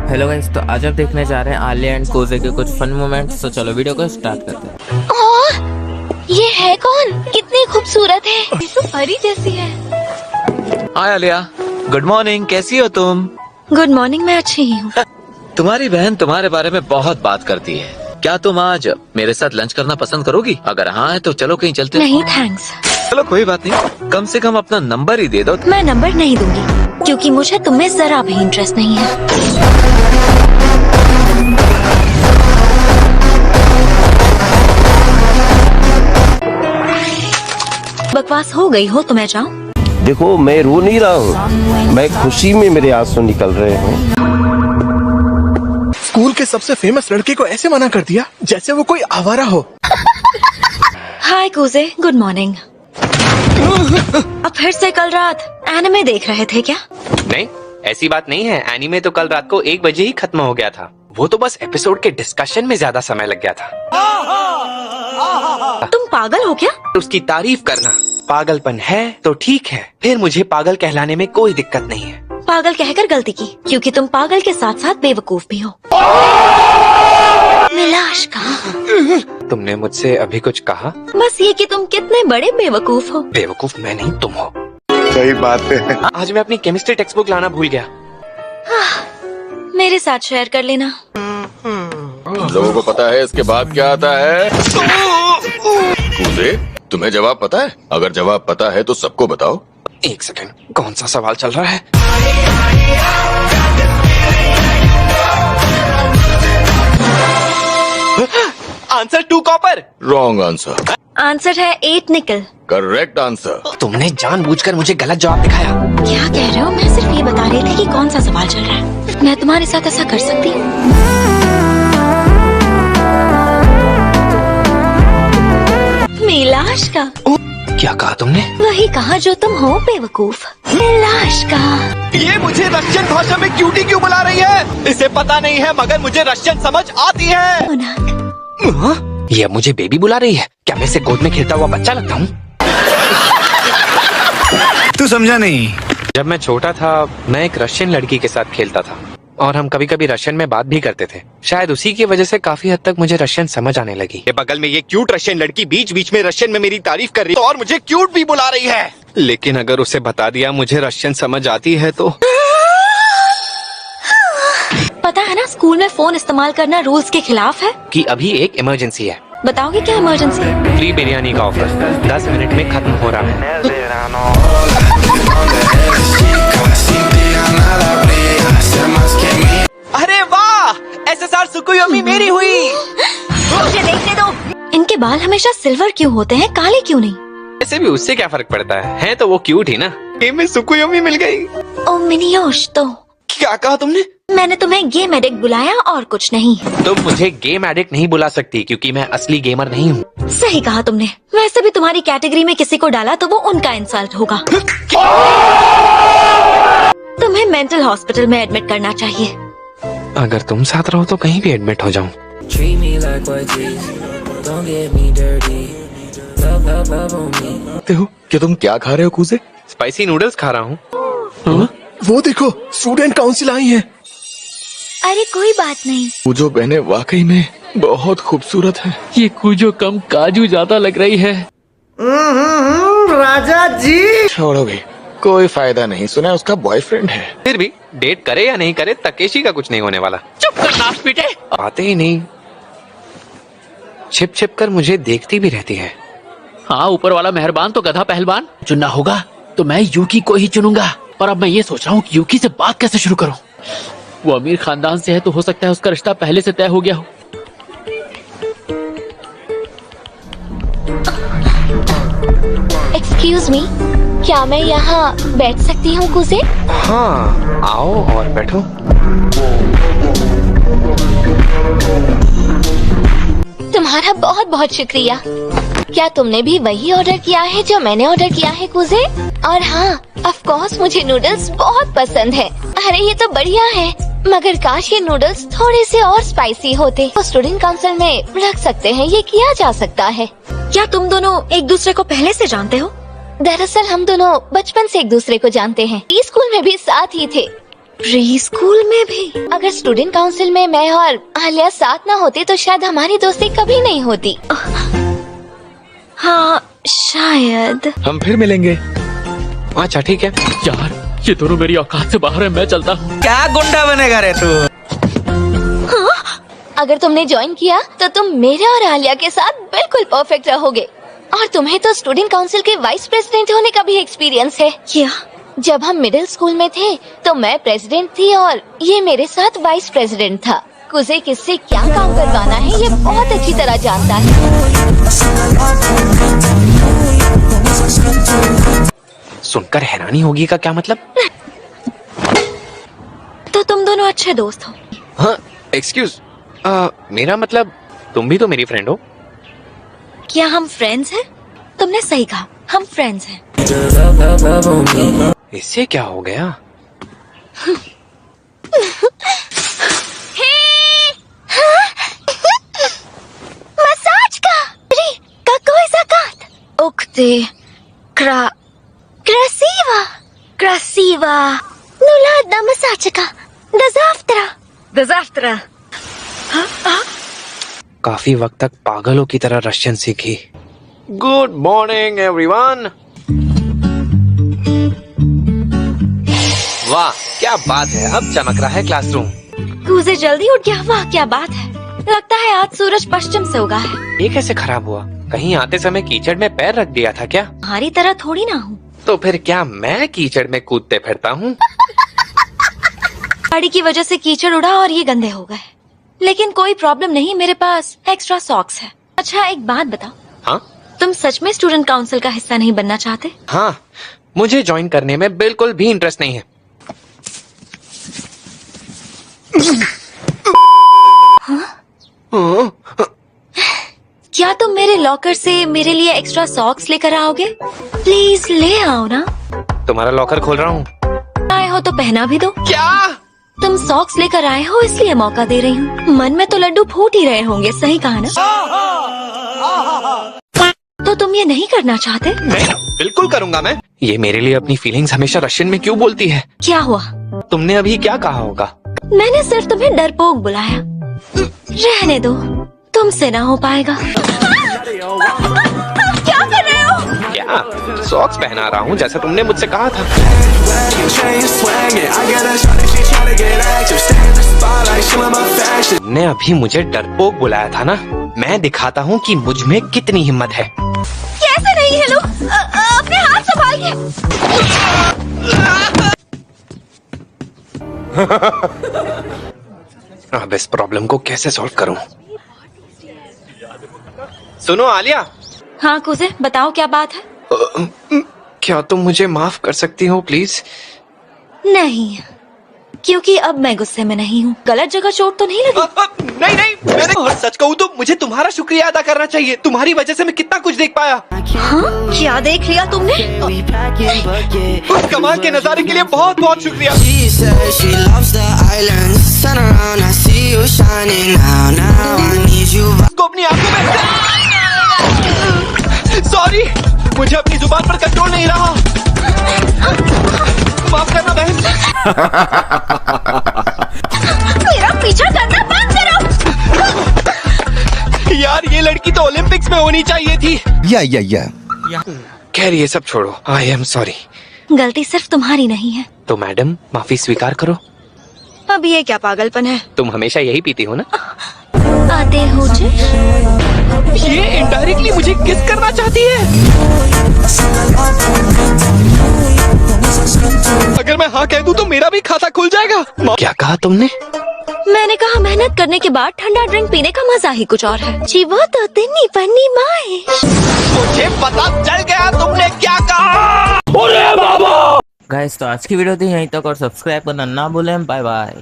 Hello guys, तो आज हम देखने जा रहे हैं आलिया एंड कोजे के कुछ फन मोमेंट्स। तो चलो वीडियो को स्टार्ट करते हैं। ओह, ये है कौन? कितनी खूबसूरत है, ये तो परी जैसी है। हाय आलिया, गुड मॉर्निंग। कैसी हो तुम? गुड मॉर्निंग, मैं अच्छी ही हूँ। तुम्हारी बहन तुम्हारे बारे में बहुत बात करती है। क्या तुम आज मेरे साथ लंच करना पसंद करोगी? अगर हाँ है तो चलो कहीं चलते हैं। नहीं थैंक्स। चलो कोई बात नहीं, कम से कम अपना नंबर ही दे दो। मैं नंबर नहीं दूंगी क्योंकि मुझे तुम में जरा भी इंटरेस्ट नहीं है। बकवास हो गई हो तो मैं जाऊँ? देखो, मैं रो नहीं रहा हूँ, मैं खुशी में मेरे आंसू निकल रहे हैं। स्कूल के सबसे फेमस लड़के को ऐसे मना कर दिया जैसे वो कोई आवारा हो। हाय कोजे, गुड मॉर्निंग। अब फिर से कल रात एनिमे देख रहे थे क्या? नहीं, ऐसी बात नहीं है। एनीमे तो कल रात को 1 बजे ही खत्म हो गया था। वो तो बस एपिसोड के डिस्कशन में ज्यादा समय लग गया था। तुम पागल हो क्या? उसकी तारीफ करना पागलपन है तो ठीक है, फिर मुझे पागल कहलाने में कोई दिक्कत नहीं है। पागल कहकर गलती की, क्योंकि तुम पागल के साथ साथ बेवकूफ भी हो। मिलाश कहा? तुमने मुझसे अभी कुछ कहा? बस ये कि तुम कितने बड़े बेवकूफ हो। बेवकूफ मैं नहीं, तुम हो। सही बात है। आज मैं अपनी केमिस्ट्री टेक्स्ट बुक लाना भूल गया। मेरे साथ शेयर कर लेना। लोगों को पता है इसके बाद क्या आता है? कूदे, तुम्हें जवाब पता है? अगर जवाब पता है तो सबको बताओ। 1 सेकंड, कौन सा सवाल चल रहा है? Answer 2 copper. Wrong answer. Answer है 8 निकल। Correct answer. तुमने जानबूझकर मुझे गलत जवाब दिखाया। क्या कह रहे हो? मैं सिर्फ ये बता रही थी कि कौन सा सवाल चल रहा है। मैं तुम्हारे साथ ऐसा कर सकती हूँ? मिलाश का। क्या कहा तुमने? वही कहा जो तुम हो, बेवकूफ। मिलाश का। ये मुझे रशियन भाषा में क्यूटी क्यों बुला रही है? इसे पता नहीं है मगर मुझे रशियन समझ आती है। ये अब मुझे बेबी बुला रही है? क्या मैं इसे गोद में खेलता हुआ बच्चा लगता हूँ? तू समझा नहीं। जब मैं छोटा था मैं एक रशियन लड़की के साथ खेलता था और हम कभी कभी रशियन में बात भी करते थे। शायद उसी की वजह से काफी हद तक मुझे रशियन समझ आने लगी। ये बगल में ये क्यूट रशियन लड़की बीच बीच में रशियन में मेरी तारीफ कर रही है और मुझे क्यूट भी बुला रही है। लेकिन अगर उसे बता दिया मुझे रशियन समझ आती है तो? पता है ना, स्कूल में फोन इस्तेमाल करना रूल्स के खिलाफ है। कि अभी एक इमरजेंसी है। बताओगे क्या इमरजेंसी है? फ्री बिरयानी का ऑफर 10 मिनट में खत्म हो रहा है। अरे वाह, SSR सुकुयोमी मेरी हुई। मुझे देखने दो। इनके बाल हमेशा सिल्वर क्यों होते हैं, काले क्यों नहीं? वैसे भी उससे क्या फर्क पड़ता है तो वो क्यूट ही ना। गेम में सुकुयोमी मिल गई। ओ मिनियोश, तो क्या कहा तुमने? मैंने तुम्हें गेम एडिक्ट बुलाया और कुछ नहीं। तुम मुझे गेम एडिक्ट नहीं बुला सकती क्योंकि मैं असली गेमर नहीं हूँ। सही कहा तुमने। वैसे भी तुम्हारी कैटेगरी में किसी को डाला तो वो उनका इंसल्ट होगा। तुम्हें मेंटल हॉस्पिटल में एडमिट करना चाहिए। अगर तुम साथ रहो तो कहीं भी एडमिट हो जाऊं। क्या तुम क्या खा रहे हो कूजे? स्पाइसी नूडल्स खा रहा हूँ। वो देखो, स्टूडेंट काउंसिल आई है। अरे कोई बात नहीं। वो जो बहने वाकई में बहुत खूबसूरत है। ये कुजो कम काजू ज्यादा लग रही है। राजा जी, छोड़ो भी, कोई फायदा नहीं। सुना है उसका बॉयफ्रेंड है। फिर भी डेट करे या नहीं करे तकेशी का कुछ नहीं होने वाला। चुप कर नाक पीटे। आते ही नहीं, छिप छिप कर मुझे देखती भी रहती है। हाँ, ऊपर वाला मेहरबान तो गधा पहलवान। चुनना होगा तो मैं यूकी को ही चुनूंगा। और अब मैं ये सोच रहा हूँ कि यूकी से बात कैसे शुरू करूँ। वो अमीर खानदान से है तो हो सकता है उसका रिश्ता पहले से तय हो गया हो। एक्सक्यूज मी, क्या मैं यहाँ बैठ सकती हूँ कुसे? हाँ, आओ और बैठो। तुम्हारा बहुत बहुत शुक्रिया। क्या तुमने भी वही ऑर्डर किया है जो मैंने ऑर्डर किया है कुसे? और हाँ, ऑफ कोर्स मुझे नूडल्स बहुत पसंद है। अरे ये तो बढ़िया है, मगर काश ये नूडल्स थोड़े से और स्पाइसी होते। तो स्टूडेंट काउंसिल में रख सकते हैं, ये किया जा सकता है। क्या तुम दोनों एक दूसरे को पहले से जानते हो? दरअसल हम दोनों बचपन से एक दूसरे को जानते हैं। स्कूल में भी साथ ही थे। प्री स्कूल में भी? अगर स्टूडेंट काउंसिल में मैं और आलिया साथ ना होती तो शायद हमारी दोस्ती कभी नहीं होती। हाँ शायद। हम फिर मिलेंगे। अच्छा ठीक है। यार ये दोनों मेरी औकात से बाहर है, मैं चलता हूँ। क्या गुंडा बनेगा रे तू? अगर तुमने ज्वाइन किया तो तुम मेरे और आलिया के साथ बिल्कुल परफेक्ट रहोगे। और तुम्हें तो स्टूडेंट काउंसिल के वाइस प्रेसिडेंट होने का भी एक्सपीरियंस है। क्या? जब हम मिडिल स्कूल में थे तो मैं प्रेसिडेंट थी और ये मेरे साथ वाइस प्रेसिडेंट था। कुसे किससे क्या काम करवाना है ये बहुत अच्छी तरह जानता है। सुनकर हैरानी होगी का क्या मतलब? तो तुम दोनों अच्छे दोस्त हो? हाँ एक्सक्यूज, मेरा मतलब तुम भी तो मेरी फ्रेंड हो। क्या हम फ्रेंड्स हैं? तुमने सही कहा, हम फ्रेंड्स हैं। इससे क्या हो गया? मसाज का कोई ज़कात उक्ते krasiva nulad masachka dazaftra। काफी वक्त तक पागलों की तरह रशियन सीखी। Good morning everyone. वाह क्या बात है, अब चमक रहा है क्लासरूम। कूजे जल्दी उठ गया, वाह क्या बात है। लगता है आज सूरज पश्चिम से उगा है। ये कैसे खराब हुआ? कहीं आते समय कीचड़ में पैर रख दिया था क्या? तुम्हारी तरह थोड़ी ना हूँ। तो फिर क्या मैं कीचड़ में कूदते फिरता हूँ? गाड़ी की वजह से कीचड़ उड़ा और ये गंदे हो गए, लेकिन कोई प्रॉब्लम नहीं, मेरे पास एक्स्ट्रा सॉक्स है। अच्छा एक बात बताओ, हाँ तुम सच में स्टूडेंट काउंसिल का हिस्सा नहीं बनना चाहते? हाँ, मुझे ज्वाइन करने में बिल्कुल भी इंटरेस्ट नहीं है। क्या तुम मेरे लॉकर से मेरे लिए एक्स्ट्रा सॉक्स लेकर आओगे? प्लीज ले आओ ना। तुम्हारा लॉकर खोल रहा हूँ। आए हो तो पहना भी दो। क्या? तुम सॉक्स लेकर आए हो इसलिए मौका दे रही हूँ। मन में तो लड्डू फूट ही रहे होंगे, सही कहा ना? तो तुम ये नहीं करना चाहते? नहीं, बिल्कुल करूँगा मैं। ये मेरे लिए अपनी फीलिंग्स हमेशा रशियन में क्यों बोलती है? क्या हुआ? तुमने अभी क्या कहा होगा? मैंने सिर्फ तुम्हें डरपोक बुलाया। रहने दो, तुमसे ना हो पाएगा। क्या कर रहे हो? क्या? सॉक्स पहना रहा हूँ जैसा तुमने मुझसे कहा था। तुमने अभी मुझे डरपोक बुलाया था ना? मैं दिखाता हूँ कि मुझ में कितनी हिम्मत है। कैसे नहीं है लोग? अपने हाथ संभालिए। अब इस प्रॉब्लम को कैसे सॉल्व करूं? सुनो आलिया। हाँ कुजे, बताओ क्या बात है? क्या तुम मुझे माफ कर सकती हो प्लीज? नहीं, क्योंकि अब मैं गुस्से में नहीं हूँ। गलत जगह चोट तो नहीं लगी? नहीं नहीं, मैंने और सच कहूँ तो मुझे तुम्हारा शुक्रिया अदा करना चाहिए। तुम्हारी वजह से मैं कितना कुछ देख पाया। हाँ? क्या देख लिया तुमने? उस कमाल के नजारे के लिए बहुत बहुत शुक्रिया। उसको अपनी आंखों में। सॉरी, मुझे अपनी जुबान पर कंट्रोल नहीं रहा। माफ करना बहन। मेरा पीछा करना बंद करो। यार ये लड़की तो ओलंपिक्स में होनी चाहिए थी। या खैर ये सब छोड़ो, आई एम सॉरी। गलती सिर्फ तुम्हारी नहीं है। तो मैडम माफी स्वीकार करो। अब ये क्या पागलपन है? तुम हमेशा यही पीती हो ना? आते हो जी? ये इनडायरेक्टली मुझे किस करना चाहती है। अगर मैं हाँ कह दूं तो मेरा भी खाता खुल जाएगा। क्या कहा तुमने? मैंने कहा मेहनत करने के बाद ठंडा ड्रिंक पीने का मजा ही कुछ और है। जी वो तो तिन्नी पन्नी माए। मुझे पता चल गया तुमने क्या कहा। गाइस तो आज की वीडियो थी यहीं तक और सब्सक्राइब करना ना भूलें। Bye bye.